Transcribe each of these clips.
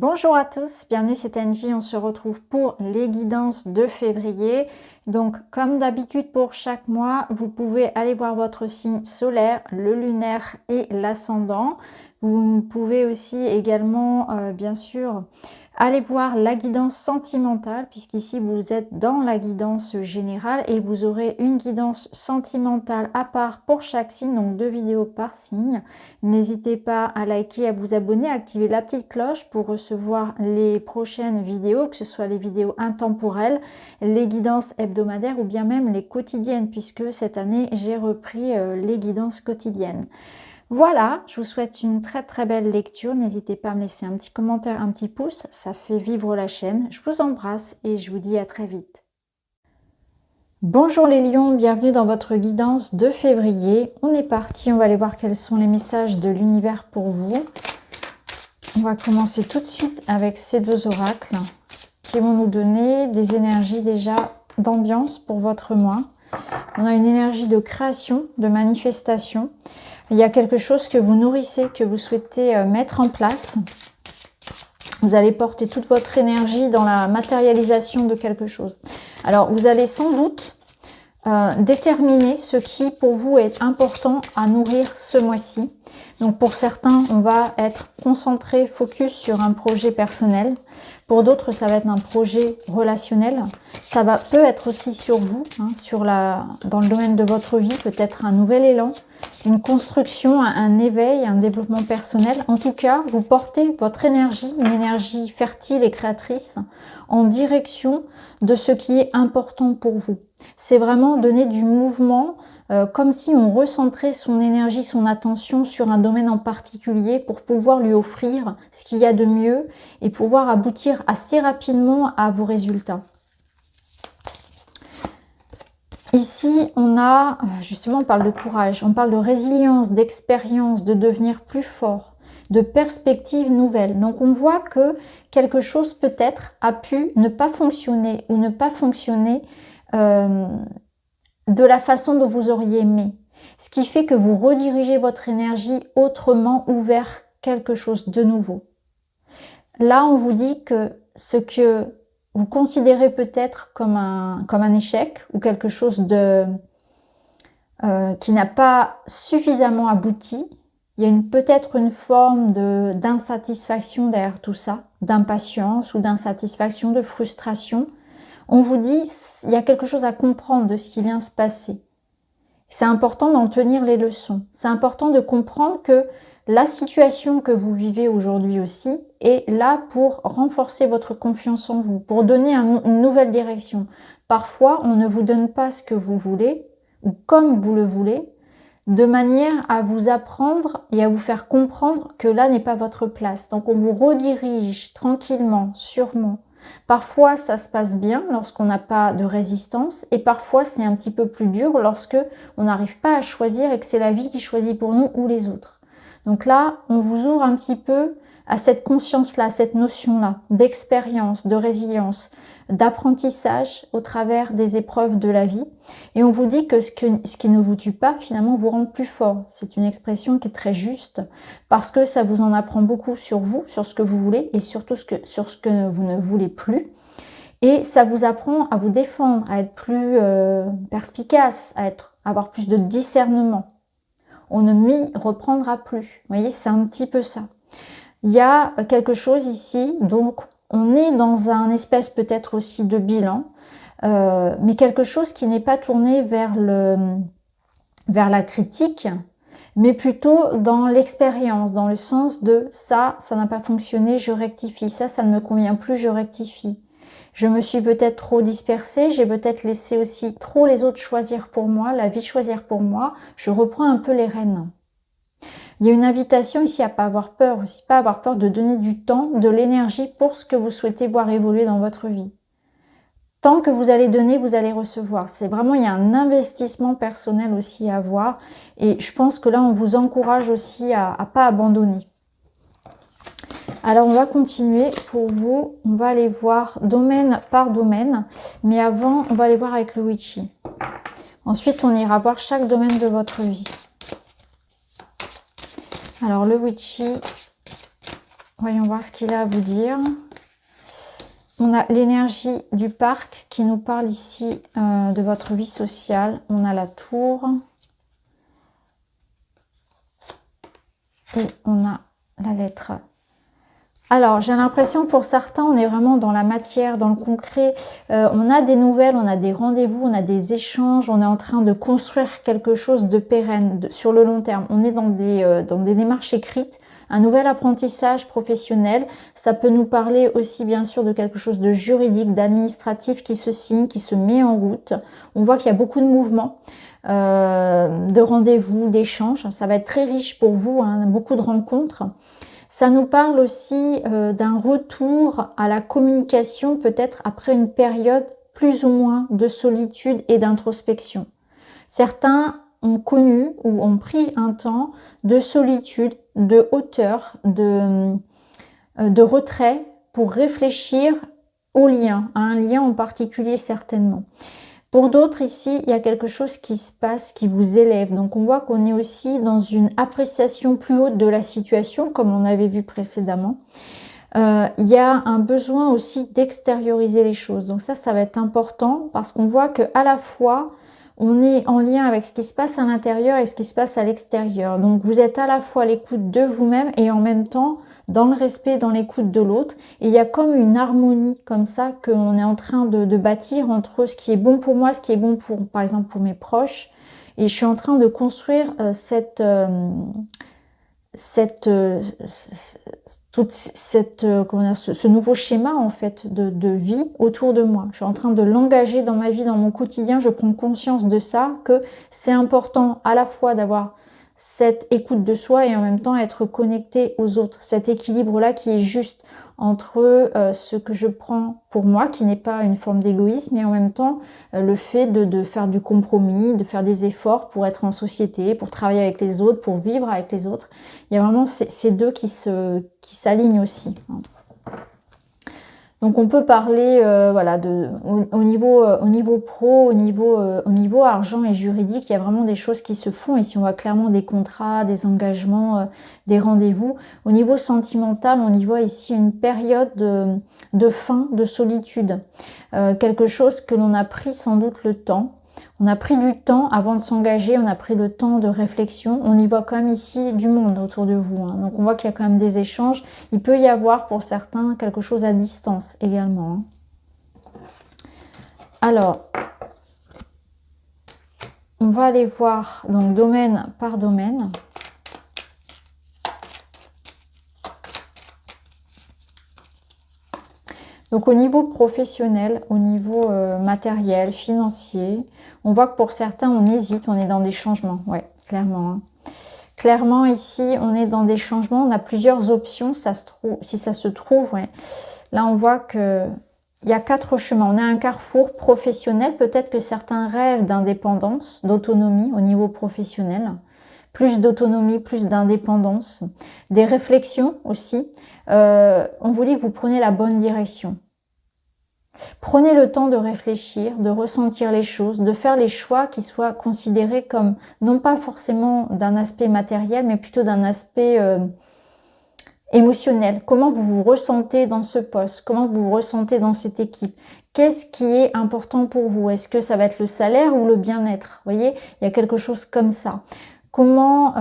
Bonjour à tous, bienvenue c'est Angie, on se retrouve pour les guidances de février. Donc comme d'habitude pour chaque mois, vous pouvez aller voir votre signe solaire, le lunaire et l'ascendant. Vous pouvez aussi également, bien sûr, aller voir la guidance sentimentale, puisqu'ici vous êtes dans la guidance générale et vous aurez une guidance sentimentale à part pour chaque signe, donc 2 vidéos par signe. N'hésitez pas à liker, à vous abonner, à activer la petite cloche pour recevoir les prochaines vidéos, que ce soit les vidéos intemporelles, les guidances hebdomadaires ou bien même les quotidiennes, puisque cette année j'ai repris les guidances quotidiennes. Voilà, je vous souhaite une très belle lecture. N'hésitez pas à me laisser un petit commentaire, un petit pouce, ça fait vivre la chaîne. Je vous embrasse et je vous dis à très vite. Bonjour les lions, bienvenue dans votre guidance de février. On est parti, on va aller voir quels sont les messages de l'univers pour vous. On va commencer tout de suite avec ces deux oracles qui vont nous donner des énergies déjà d'ambiance pour votre mois. On a une énergie de création, de manifestation. Il y a quelque chose que vous nourrissez, que vous souhaitez mettre en place. Vous allez porter toute votre énergie dans la matérialisation de quelque chose. Alors, vous allez sans doute déterminer ce qui, pour vous, est important à nourrir ce mois-ci. Donc, pour certains, on va être concentré, focus sur un projet personnel. Pour d'autres, ça va être un projet relationnel. Ça peut être aussi sur vous, hein, dans le domaine de votre vie, peut-être un nouvel élan, une construction, un éveil, un développement personnel. En tout cas, vous portez votre énergie, une énergie fertile et créatrice, en direction de ce qui est important pour vous. C'est vraiment donner du mouvement, comme si on recentrait son énergie, son attention sur un domaine en particulier pour pouvoir lui offrir ce qu'il y a de mieux et pouvoir aboutir assez rapidement à vos résultats. Ici, on a, justement, on parle de courage, on parle de résilience, d'expérience, de devenir plus fort, de perspectives nouvelles. Donc, on voit que quelque chose peut-être a pu ne pas fonctionner ou ne pas fonctionner de la façon dont vous auriez aimé. Ce qui fait que vous redirigez votre énergie autrement ou vers quelque chose de nouveau. Là, on vous dit que ce que vous considérez peut-être comme un échec ou quelque chose qui n'a pas suffisamment abouti, il y a peut-être une forme d'insatisfaction derrière tout ça, d'impatience ou d'insatisfaction, de frustration. On vous dit, il y a quelque chose à comprendre de ce qui vient se passer. C'est important d'en tenir les leçons. C'est important de comprendre que la situation que vous vivez aujourd'hui aussi est là pour renforcer votre confiance en vous, pour donner une nouvelle direction. Parfois, on ne vous donne pas ce que vous voulez, ou comme vous le voulez, de manière à vous apprendre et à vous faire comprendre que là n'est pas votre place. Donc, on vous redirige tranquillement, sûrement. Parfois, ça se passe bien lorsqu'on n'a pas de résistance et parfois, c'est un petit peu plus dur lorsque on n'arrive pas à choisir et que c'est la vie qui choisit pour nous ou les autres. Donc là, on vous ouvre un petit peu à cette conscience-là, cette notion-là d'expérience, de résilience, d'apprentissage au travers des épreuves de la vie. Et on vous dit que ce qui ne vous tue pas, finalement, vous rend plus fort. C'est une expression qui est très juste parce que ça vous en apprend beaucoup sur vous, sur ce que vous voulez et surtout sur ce que vous ne voulez plus. Et ça vous apprend à vous défendre, à être plus perspicace, à avoir plus de discernement. On ne m'y reprendra plus. Vous voyez, c'est un petit peu ça. Il y a quelque chose ici, donc on est dans un espèce peut-être aussi de bilan, mais quelque chose qui n'est pas tourné vers la critique, mais plutôt dans l'expérience, dans le sens de ça n'a pas fonctionné, je rectifie, ça ne me convient plus, je rectifie. Je me suis peut-être trop dispersée, j'ai peut-être laissé aussi trop les autres choisir pour moi, la vie choisir pour moi, je reprends un peu les rênes. Il y a une invitation ici à pas avoir peur aussi, pas avoir peur de donner du temps, de l'énergie pour ce que vous souhaitez voir évoluer dans votre vie. Tant que vous allez donner, vous allez recevoir. C'est vraiment, il y a un investissement personnel aussi à avoir et je pense que là, on vous encourage aussi à pas abandonner. Alors, on va continuer pour vous. On va aller voir domaine par domaine. Mais avant, on va aller voir avec le Witchy. Ensuite, on ira voir chaque domaine de votre vie. Alors, le Witchy, Voyons voir ce qu'il a à vous dire. On a l'énergie du parc qui nous parle ici de votre vie sociale. On a la tour. Et on a la lettre. Alors, j'ai l'impression pour certains, on est vraiment dans la matière, dans le concret. On a des nouvelles, on a des rendez-vous, on a des échanges. On est en train de construire quelque chose de pérenne, sur le long terme. On est dans des démarches écrites. Un nouvel apprentissage professionnel, ça peut nous parler aussi bien sûr de quelque chose de juridique, d'administratif qui se signe, qui se met en route. On voit qu'il y a beaucoup de mouvements, de rendez-vous, d'échanges. Ça va être très riche pour vous, hein, beaucoup de rencontres. Ça nous parle aussi d'un retour à la communication, peut-être après une période plus ou moins de solitude et d'introspection. Certains ont connu ou ont pris un temps de solitude, de hauteur, de retrait pour réfléchir au lien, à un lien en particulier certainement. Pour d'autres ici, il y a quelque chose qui se passe, qui vous élève. Donc on voit qu'on est aussi dans une appréciation plus haute de la situation, comme on avait vu précédemment. Il y a un besoin aussi d'extérioriser les choses. Donc ça va être important parce qu'on voit que à la fois, on est en lien avec ce qui se passe à l'intérieur et ce qui se passe à l'extérieur. Donc vous êtes à la fois à l'écoute de vous-même et en même temps dans le respect, dans l'écoute de l'autre. Et il y a comme une harmonie comme ça qu'on est en train de bâtir entre ce qui est bon pour moi, ce qui est bon pour, par exemple, pour mes proches. Et je suis en train de construire ce nouveau schéma en fait de vie autour de moi. Je suis en train de l'engager dans ma vie, dans mon quotidien. Je prends conscience de ça, que c'est important à la fois d'avoir cette écoute de soi et en même temps être connecté aux autres. Cet équilibre-là qui est juste entre ce que je prends pour moi, qui n'est pas une forme d'égoïsme, et en même temps le fait de faire du compromis, de faire des efforts pour être en société, pour travailler avec les autres, pour vivre avec les autres. Il y a vraiment ces deux qui s'alignent aussi. Donc on peut parler voilà, au niveau pro, au niveau argent et juridique, il y a vraiment des choses qui se font. Ici on voit clairement des contrats, des engagements, des rendez-vous. Au niveau sentimental, on y voit ici une période de fin, de solitude. Quelque chose que l'on a pris sans doute le temps. On a pris du temps avant de s'engager, on a pris le temps de réflexion. On y voit quand même ici du monde autour de vous, hein. Donc on voit qu'il y a quand même des échanges. Il peut y avoir pour certains quelque chose à distance également, hein. Alors, on va aller voir donc domaine par domaine. Donc au niveau professionnel, au niveau matériel, financier, on voit que pour certains on hésite, on est dans des changements, ouais, clairement, hein. Clairement ici on est dans des changements, on a plusieurs options, ça se trouve, si ça se trouve, ouais. Là on voit que il y a 4 chemins, on a un carrefour professionnel, peut-être que certains rêvent d'indépendance, d'autonomie au niveau professionnel, plus d'autonomie, plus d'indépendance, des réflexions aussi. On vous dit que vous prenez la bonne direction. Prenez le temps de réfléchir, de ressentir les choses, de faire les choix qui soient considérés comme, non pas forcément d'un aspect matériel, mais plutôt d'un aspect émotionnel. Comment vous vous ressentez dans ce poste? Comment vous vous ressentez dans cette équipe? Qu'est-ce qui est important pour vous? Est-ce que ça va être le salaire ou le bien-être? Vous voyez, il y a quelque chose comme ça. Comment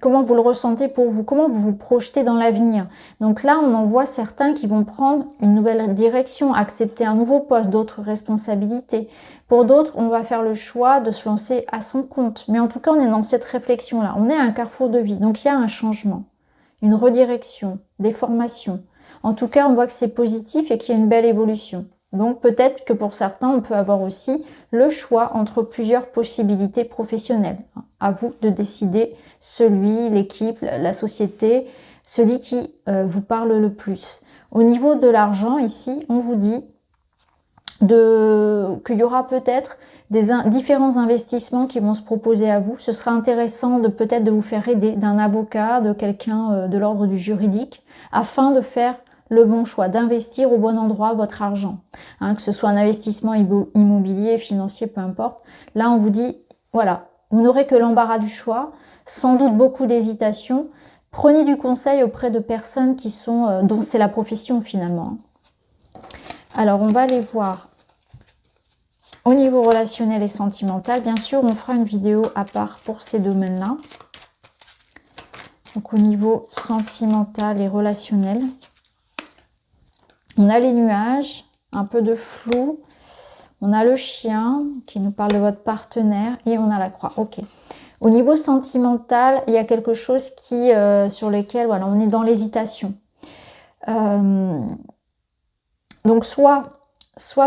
vous le ressentez pour vous? Comment vous vous projetez dans l'avenir? Donc là, on en voit certains qui vont prendre une nouvelle direction, accepter un nouveau poste, d'autres responsabilités. Pour d'autres, on va faire le choix de se lancer à son compte. Mais en tout cas, on est dans cette réflexion-là. On est à un carrefour de vie. Donc il y a un changement, une redirection, des formations. En tout cas, on voit que c'est positif et qu'il y a une belle évolution. Donc peut-être que pour certains, on peut avoir aussi le choix entre plusieurs possibilités professionnelles. À vous de décider celui, l'équipe, la société, celui qui vous parle le plus. Au niveau de l'argent, ici, on vous dit qu'il y aura peut-être différents investissements qui vont se proposer à vous. Ce sera intéressant de peut-être de vous faire aider d'un avocat, de quelqu'un de l'ordre du juridique, afin de faire le bon choix, d'investir au bon endroit votre argent, hein, que ce soit un investissement immobilier, financier, peu importe. Là, on vous dit, voilà, vous n'aurez que l'embarras du choix, sans doute beaucoup d'hésitation, Prenez du conseil auprès de personnes qui sont, dont c'est la profession finalement. Alors, on va aller voir au niveau relationnel et sentimental. Bien sûr, on fera une vidéo à part pour ces domaines-là. Donc, au niveau sentimental et relationnel, on a les nuages, un peu de flou. On a le chien qui nous parle de votre partenaire et on a la croix. Ok. Au niveau sentimental, il y a quelque chose qui, sur lequel voilà, on est dans l'hésitation. Donc, soit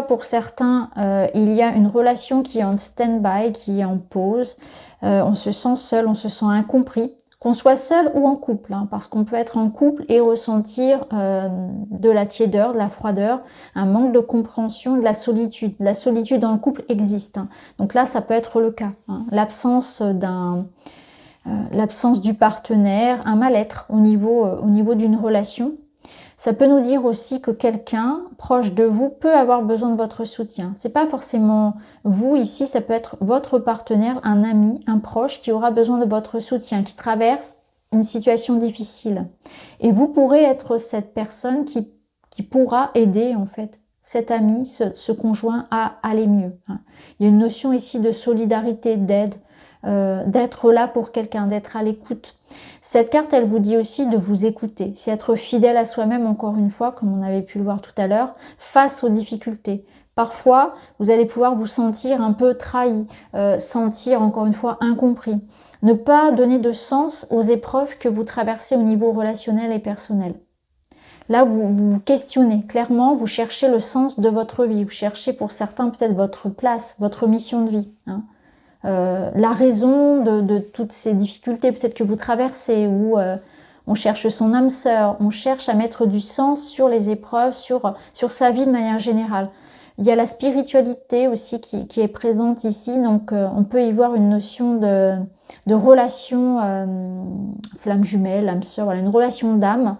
pour certains, il y a une relation qui est en stand-by, qui est en pause. On se sent seul, on se sent incompris. Qu'on soit seul ou en couple, hein, parce qu'on peut être en couple et ressentir de la tiédeur, de la froideur, un manque de compréhension, de la solitude. La solitude dans le couple existe. Hein. Donc là, ça peut être le cas. Hein. L'absence du partenaire, un mal-être au niveau d'une relation. Ça peut nous dire aussi que quelqu'un proche de vous peut avoir besoin de votre soutien. C'est pas forcément vous ici, ça peut être votre partenaire, un ami, un proche qui aura besoin de votre soutien, qui traverse une situation difficile. Et vous pourrez être cette personne qui pourra aider en fait cet ami, ce conjoint à aller mieux. Il y a une notion ici de solidarité, d'aide, d'être là pour quelqu'un, d'être à l'écoute. Cette carte, elle vous dit aussi de vous écouter. C'est être fidèle à soi-même, encore une fois, comme on avait pu le voir tout à l'heure, face aux difficultés. Parfois, vous allez pouvoir vous sentir un peu trahi, sentir, encore une fois, incompris. Ne pas donner de sens aux épreuves que vous traversez au niveau relationnel et personnel. Là, vous vous questionnez. Clairement, vous cherchez le sens de votre vie. Vous cherchez pour certains peut-être votre place, votre mission de vie. Hein. La raison de toutes ces difficultés peut-être que vous traversez, ou on cherche son âme sœur, on cherche à mettre du sens sur les épreuves, sur sa vie de manière générale. Il y a la spiritualité aussi qui est présente ici, donc on peut y voir une notion de relation flamme jumelle, âme sœur, voilà, une relation d'âme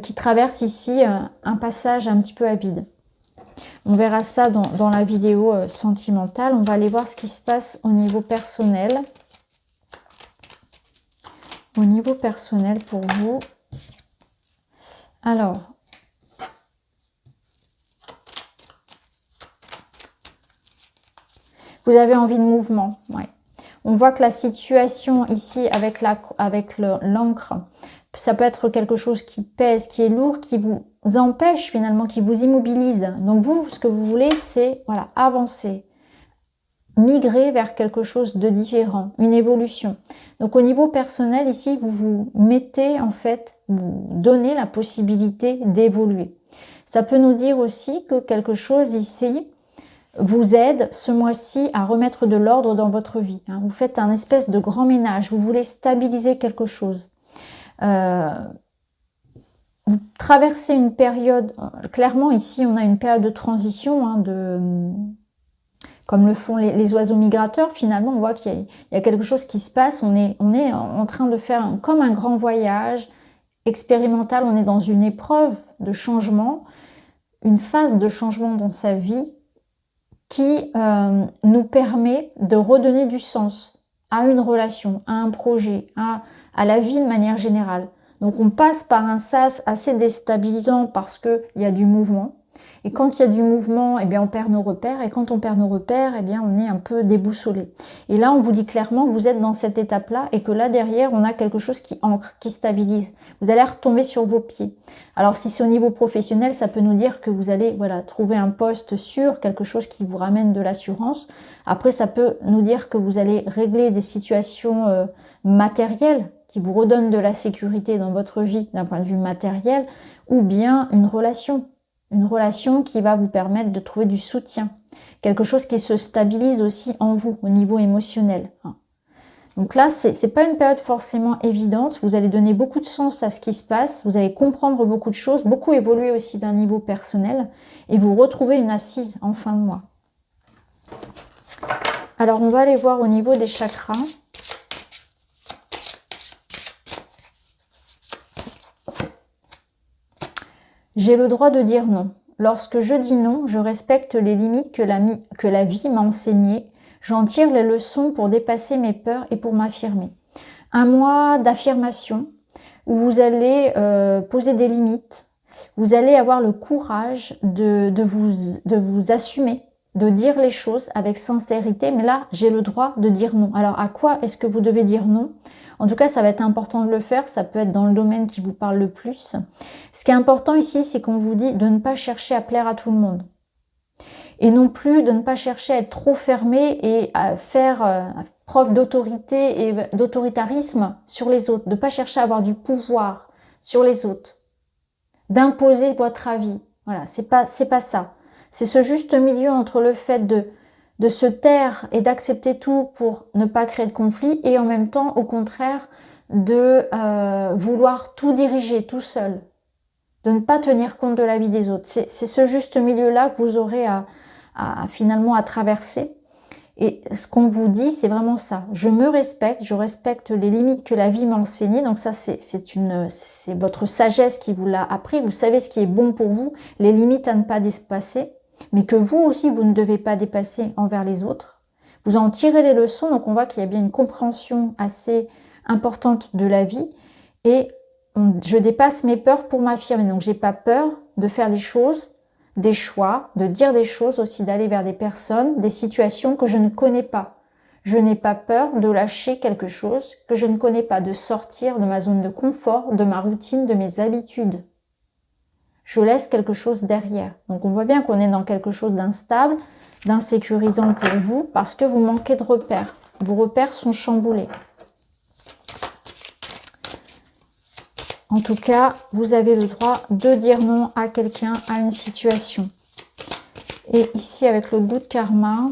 qui traverse ici un passage un petit peu à vide. On verra ça dans la vidéo sentimentale. On va aller voir ce qui se passe au niveau personnel. Au niveau personnel pour vous. Alors, vous avez envie de mouvement. Ouais. On voit que la situation ici avec l'encre, ça peut être quelque chose qui pèse, qui est lourd, qui vous empêche finalement, qui vous immobilise. Donc vous, ce que vous voulez, c'est voilà, avancer, migrer vers quelque chose de différent, une évolution. Donc au niveau personnel, ici, vous vous mettez en fait, vous donnez la possibilité d'évoluer. Ça peut nous dire aussi que quelque chose ici vous aide ce mois-ci à remettre de l'ordre dans votre vie. Hein. Vous faites un espèce de grand ménage, vous voulez stabiliser quelque chose. Vous traversez une période, clairement ici on a une période de transition, hein, comme le font les oiseaux migrateurs. Finalement on voit qu'il y a quelque chose qui se passe, on est en train de faire comme un grand voyage expérimental, on est dans une épreuve de changement, une phase de changement dans sa vie qui nous permet de redonner du sens à une relation, à un projet, à la vie de manière générale. Donc on passe par un sas assez déstabilisant parce qu'il y a du mouvement. Et quand il y a du mouvement, eh bien on perd nos repères. Et quand on perd nos repères, eh bien on est un peu déboussolé. Et là, on vous dit clairement que vous êtes dans cette étape-là et que là, derrière, on a quelque chose qui ancre, qui stabilise. Vous allez retomber sur vos pieds. Alors si c'est au niveau professionnel, ça peut nous dire que vous allez trouver un poste sûr, quelque chose qui vous ramène de l'assurance. Après, ça peut nous dire que vous allez régler des situations matérielles qui vous redonnent de la sécurité dans votre vie d'un point de vue matériel, ou bien une relation qui va vous permettre de trouver du soutien, quelque chose qui se stabilise aussi en vous au niveau émotionnel. Donc là, c'est pas une période forcément évidente, vous allez donner beaucoup de sens à ce qui se passe, vous allez comprendre beaucoup de choses, beaucoup évoluer aussi d'un niveau personnel, et vous retrouvez une assise en fin de mois. Alors on va aller voir au niveau des chakras. J'ai le droit de dire non. Lorsque je dis non, je respecte les limites que la vie m'a enseignées. J'en tire les leçons pour dépasser mes peurs et pour m'affirmer. Un mois d'affirmation, où vous allez poser des limites. Vous allez avoir le courage de vous assumer, de dire les choses avec sincérité. Mais là, j'ai le droit de dire non. Alors, à quoi est-ce que vous devez dire non? En tout cas, ça va être important de le faire. Ça peut être dans le domaine qui vous parle le plus. Ce qui est important ici, c'est qu'on vous dit de ne pas chercher à plaire à tout le monde. Et non plus de ne pas chercher à être trop fermé et à faire preuve d'autorité et d'autoritarisme sur les autres. De ne pas chercher à avoir du pouvoir sur les autres. D'imposer votre avis. Voilà, c'est pas ça. C'est ce juste milieu entre le fait de se taire et d'accepter tout pour ne pas créer de conflit et en même temps, au contraire, de vouloir tout diriger tout seul. De ne pas tenir compte de la vie des autres. C'est ce juste milieu-là que vous aurez finalement à traverser. Et ce qu'on vous dit, c'est vraiment ça. Je me respecte, je respecte les limites que la vie m'a enseignées. Donc ça, c'est votre sagesse qui vous l'a appris. Vous savez ce qui est bon pour vous, les limites à ne pas dépasser, mais que vous aussi, vous ne devez pas dépasser envers les autres. Vous en tirez les leçons, donc on voit qu'il y a bien une compréhension assez importante de la vie. Et je dépasse mes peurs pour m'affirmer. Donc j'ai pas peur de faire des choses, des choix, de dire des choses aussi, d'aller vers des personnes, des situations que je ne connais pas. Je n'ai pas peur de lâcher quelque chose que je ne connais pas, de sortir de ma zone de confort, de ma routine, de mes habitudes. Je laisse quelque chose derrière. Donc on voit bien qu'on est dans quelque chose d'instable, d'insécurisant pour vous, parce que vous manquez de repères. Vos repères sont chamboulés. En tout cas, vous avez le droit de dire non à quelqu'un, à une situation. Et ici, avec le bout de karma,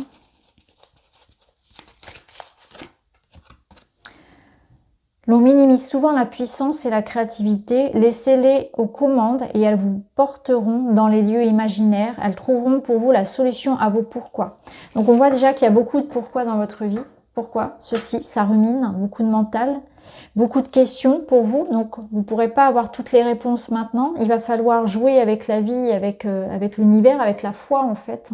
l'on minimise souvent la puissance et la créativité. Laissez-les aux commandes et elles vous porteront dans les lieux imaginaires. Elles trouveront pour vous la solution à vos pourquoi. Donc, on voit déjà qu'il y a beaucoup de pourquoi dans votre vie. Pourquoi? Ceci, ça rumine, beaucoup de mental, beaucoup de questions pour vous. Donc, vous ne pourrez pas avoir toutes les réponses maintenant. Il va falloir jouer avec la vie, avec l'univers, avec la foi en fait.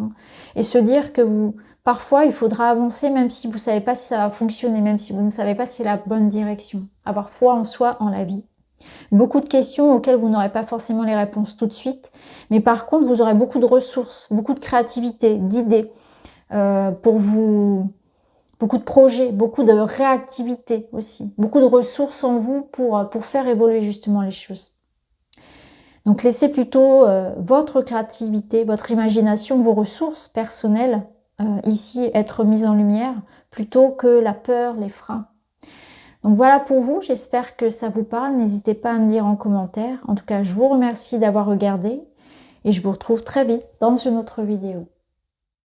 Et se dire que parfois, il faudra avancer même si vous ne savez pas si ça va fonctionner, même si vous ne savez pas si c'est la bonne direction. Avoir foi en soi, en la vie. Beaucoup de questions auxquelles vous n'aurez pas forcément les réponses tout de suite. Mais par contre, vous aurez beaucoup de ressources, beaucoup de créativité, d'idées pour vous... Beaucoup de projets, beaucoup de réactivité aussi, beaucoup de ressources en vous pour faire évoluer justement les choses. Donc laissez plutôt votre créativité, votre imagination, vos ressources personnelles ici être mises en lumière plutôt que la peur, les freins. Donc voilà pour vous, j'espère que ça vous parle, n'hésitez pas à me dire en commentaire. En tout cas, je vous remercie d'avoir regardé et je vous retrouve très vite dans une autre vidéo.